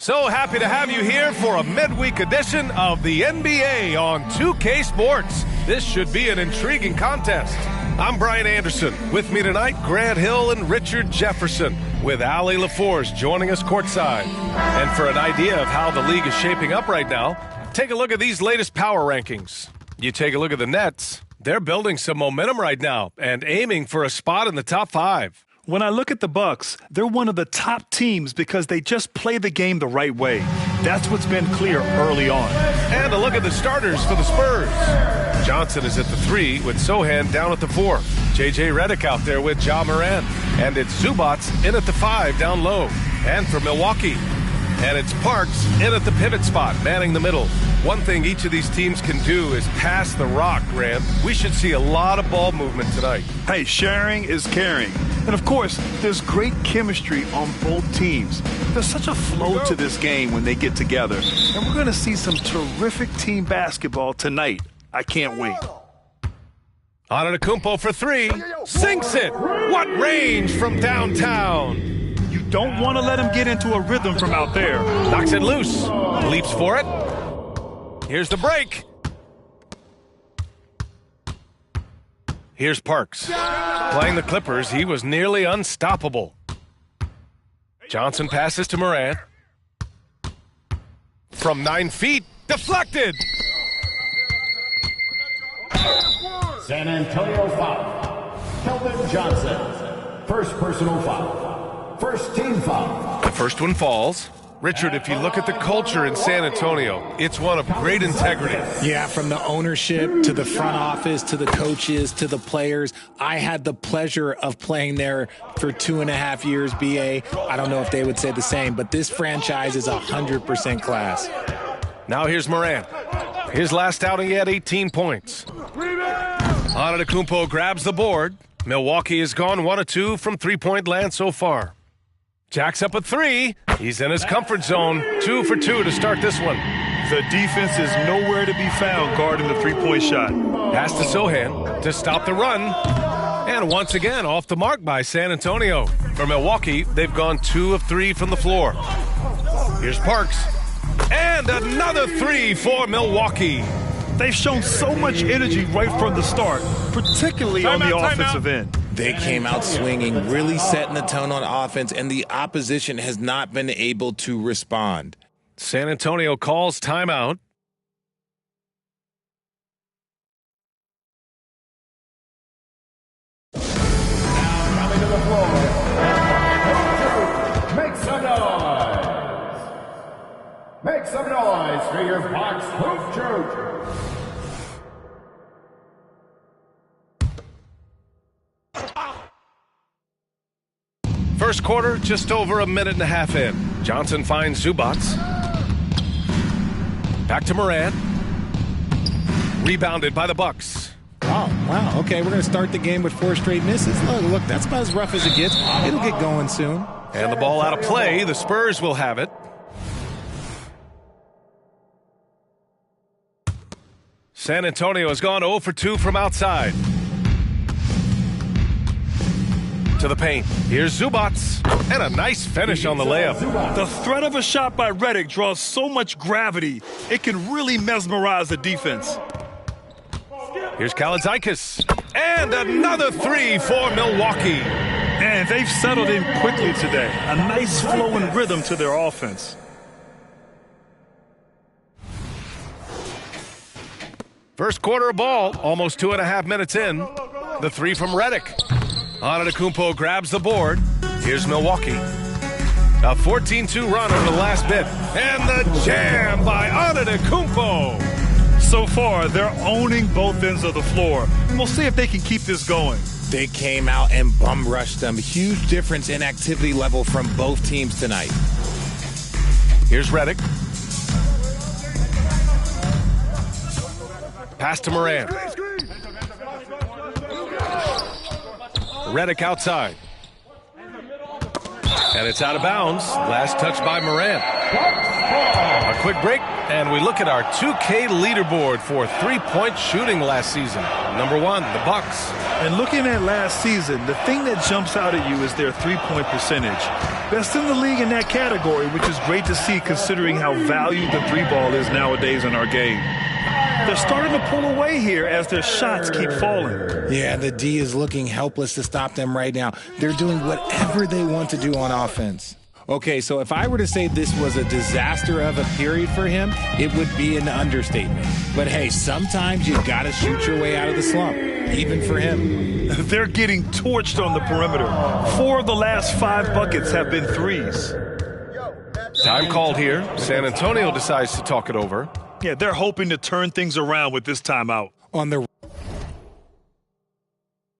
So happy to have you here for a midweek edition of the NBA on 2K Sports. This should be an intriguing contest. I'm Brian Anderson. With me tonight, Grant Hill and Richard Jefferson, with Allie LaForce joining us courtside. And for an idea of how the league is shaping up right now, take a look at these latest power rankings. You take a look at the Nets. They're building some momentum right now and aiming for a spot in the top 5. When I look at the Bucks, they're one of the top teams because they just play the game the right way. That's what's been clear early on. And a look at the starters for the Spurs. Johnson is at the 3 with Sohan down at the 4. JJ Redick out there with Ja Morant. And it's Zubats in at the 5 down low. And for Milwaukee. And it's Parks in at the pivot spot, manning the middle. One thing each of these teams can do is pass the rock, Grant. We should see a lot of ball movement tonight. Hey, sharing is caring. And, of course, there's great chemistry on both teams. There's such a flow to this game when they get together. And we're going to see some terrific team basketball tonight. I can't wait. Antetokounmpo for 3. Sinks it. What range from downtown. You don't want to let him get into a rhythm from out there. Knocks it loose. Leaps for it. Here's the break. Here's Parks. Playing the Clippers, he was nearly unstoppable. Johnson passes to Morant. From 9 feet, deflected. San Antonio foul. Kelvin Johnson. First personal foul. First team foul. The first one falls. Richard, if you look at the culture in San Antonio, it's one of great integrity. Yeah, from the ownership to the front office to the coaches to the players. I had the pleasure of playing there for 2.5 years, BA. I don't know if they would say the same, but this franchise is 100% class. Now here's Morant. His last outing, he had 18 points. Antetokounmpo grabs the board. Milwaukee has gone 1 of 2 from three-point land so far. Jack's up at 3. He's in his comfort zone. 2 for 2 to start this one. The defense is nowhere to be found guarding the three-point shot. Pass to Sohan to stop the run. And once again, off the mark by San Antonio. For Milwaukee, they've gone 2 of 3 from the floor. Here's Parks. And another 3 for Milwaukee. They've shown so much energy right from the start, particularly on the offensive end. They came out swinging, really setting the tone on offense, and the opposition has not been able to respond. San Antonio calls timeout. Now coming to the floor. Make some noise. Make some noise for your Fox Hoop Troop. First quarter, just over a minute and a half in. Johnson finds Zubats. Back to Morant. Rebounded by the Bucks. Oh, wow. Okay, we're going to start the game with 4 straight misses. Look, that's about as rough as it gets. It'll get going soon. And the ball out of play. The Spurs will have it. San Antonio has gone 0 for 2 from outside. To the paint. Here's Zubats. And a nice finish on the layup. The threat of a shot by Redick draws so much gravity, it can really mesmerize the defense. Here's Kaladzikis. And another 3 for Milwaukee. And they've settled in quickly today. A nice flow and rhythm to their offense. First quarter of ball, almost 2.5 minutes in. The 3 from Redick. Antetokounmpo grabs the board. Here's Milwaukee. A 14-2 run over the last bit. And the jam by Antetokounmpo. So far, they're owning both ends of the floor. We'll see if they can keep this going. They came out and bum rushed them. Huge difference in activity level from both teams tonight. Here's Redick. Pass to Morant. Redick outside. And it's out of bounds. Last touch by Morant. A quick break, and we look at our 2K leaderboard for three-point shooting last season. Number 1, the Bucks. And looking at last season, the thing that jumps out at you is their three-point percentage. Best in the league in that category, which is great to see considering how valued the three ball is nowadays in our game. They're starting to pull away here as their shots keep falling. Yeah, the D is looking helpless to stop them right now. They're doing whatever they want to do on offense. Okay, so if I were to say this was a disaster of a period for him, it would be an understatement. But hey, sometimes you got to shoot your way out of the slump, even for him. They're getting torched on the perimeter. 4 of the last 5 buckets have been threes. Time called here. San Antonio decides to talk it over. Yeah, they're hoping to turn things around with this timeout. On the